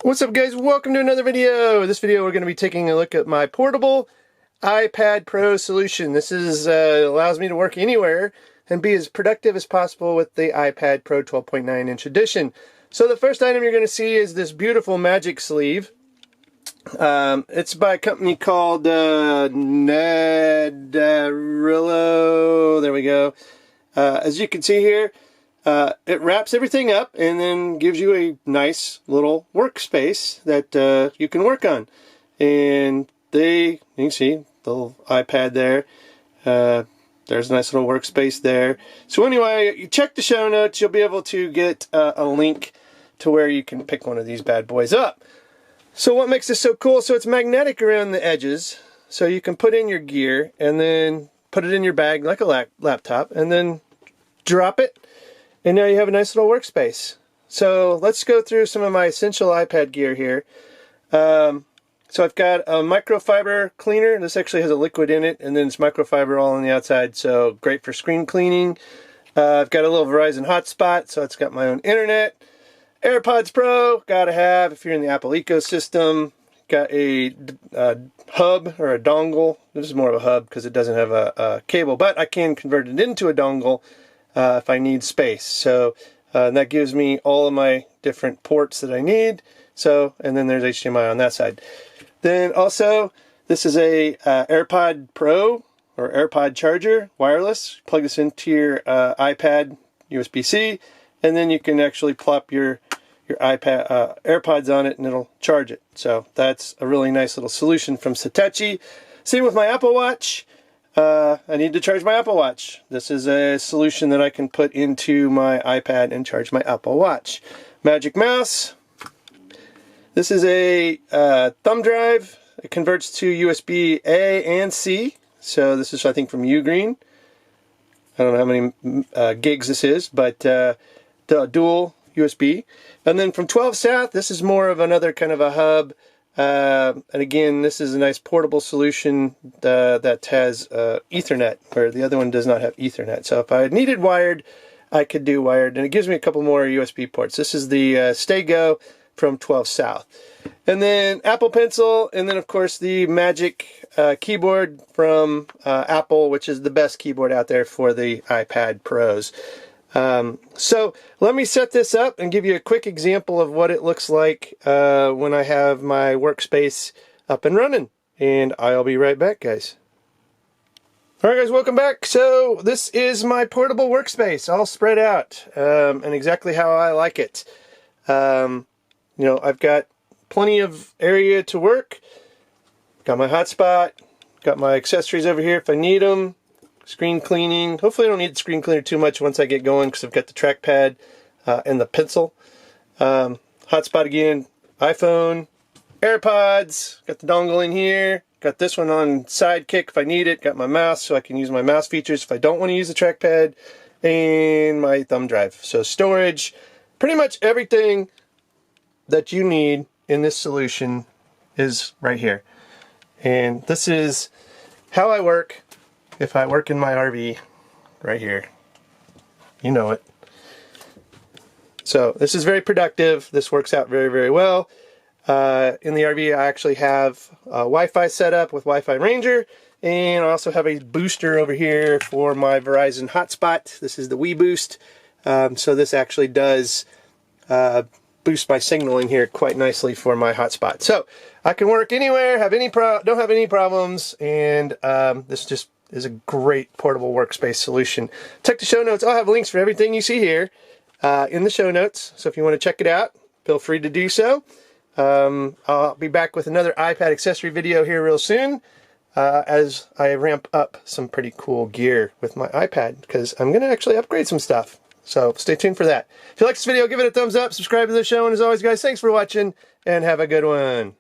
What's up, guys? Welcome to another video. This video we're going to be taking a look at my portable iPad Pro solution. This is allows me to work anywhere and be as productive as possible with the iPad Pro 12.9-inch edition. So the first item you're going to see is this beautiful magic sleeve. It's by a company called Nadarillo. There we go. As you can see here, it wraps everything up and then gives you a nice little workspace that you can work on. And you can see the little iPad there. There's a nice little workspace there. So anyway, you check the show notes, you'll be able to get a link to where you can pick one of these bad boys up. So what makes this so cool? So it's magnetic around the edges, so you can put in your gear and then put it in your bag like a laptop and then drop it. And now you have a nice little workspace. So let's go through some of my essential iPad gear here. So I've got a microfiber cleaner. This actually has a liquid in it, and then it's microfiber all on the outside, so great for screen cleaning. I've got a little Verizon hotspot, so it's got my own internet. AirPods Pro, gotta have if you're in the Apple ecosystem. Got a hub or a dongle. This is more of a hub because it doesn't have a cable, but I can convert it into a dongle if I need space. So that gives me all of my different ports that I need. So, and then there's HDMI on that side. Then also, this is a AirPod Pro or AirPod charger, wireless. Plug this into your iPad USB-C, and then you can actually plop your iPad AirPods on it and it'll charge it. So that's a really nice little solution from Satechi. Same with my Apple Watch. I need to charge my Apple Watch. This is a solution that I can put into my iPad and charge my Apple Watch. Magic Mouse. This is a thumb drive. It converts to USB A and C. So this is, I think, from Ugreen. I don't know how many gigs this is, but the dual USB. And then from 12 South, this is more of another kind of a hub. And again, this is a nice portable solution that has Ethernet, where the other one does not have Ethernet. So if I needed wired, I could do wired. And it gives me a couple more USB ports. This is the Stay-Go from 12 South. And then Apple Pencil, and then of course the Magic keyboard from Apple, which is the best keyboard out there for the iPad Pros. So let me set this up and give you a quick example of what it looks like when I have my workspace up and running. And I'll be right back, guys. Alright guys, welcome back. So this is my portable workspace, all spread out, and exactly how I like it. You know, I've got plenty of area to work. Got my hotspot, got my accessories over here if I need them. Screen cleaning. Hopefully I don't need the screen cleaner too much once I get going because I've got the trackpad and the pencil. Hotspot again, iPhone, AirPods, got the dongle in here. Got this one on Sidekick if I need it. Got my mouse so I can use my mouse features if I don't want to use the trackpad. And my thumb drive. So storage, pretty much everything that you need in this solution is right here. And this is how I work if I work in my RV right here. You know it. So this is very productive. This works out very, very well. In the RV, I actually have Wi-Fi set up with Wi-Fi Ranger, and I also have a booster over here for my Verizon hotspot. This is the Wii Boost. So this actually does boost my signal in here quite nicely for my hotspot. So I can work anywhere, don't have any problems, and this just is a great portable workspace solution. Check the show notes. I'll have links for everything you see here in the show notes. So if you want to check it out, feel free to do so. I'll be back with another iPad accessory video here real soon as I ramp up some pretty cool gear with my iPad, because I'm going to actually upgrade some stuff. So stay tuned for that. If you like this video, give it a thumbs up, subscribe to the show, and as always, guys, thanks for watching, and have a good one.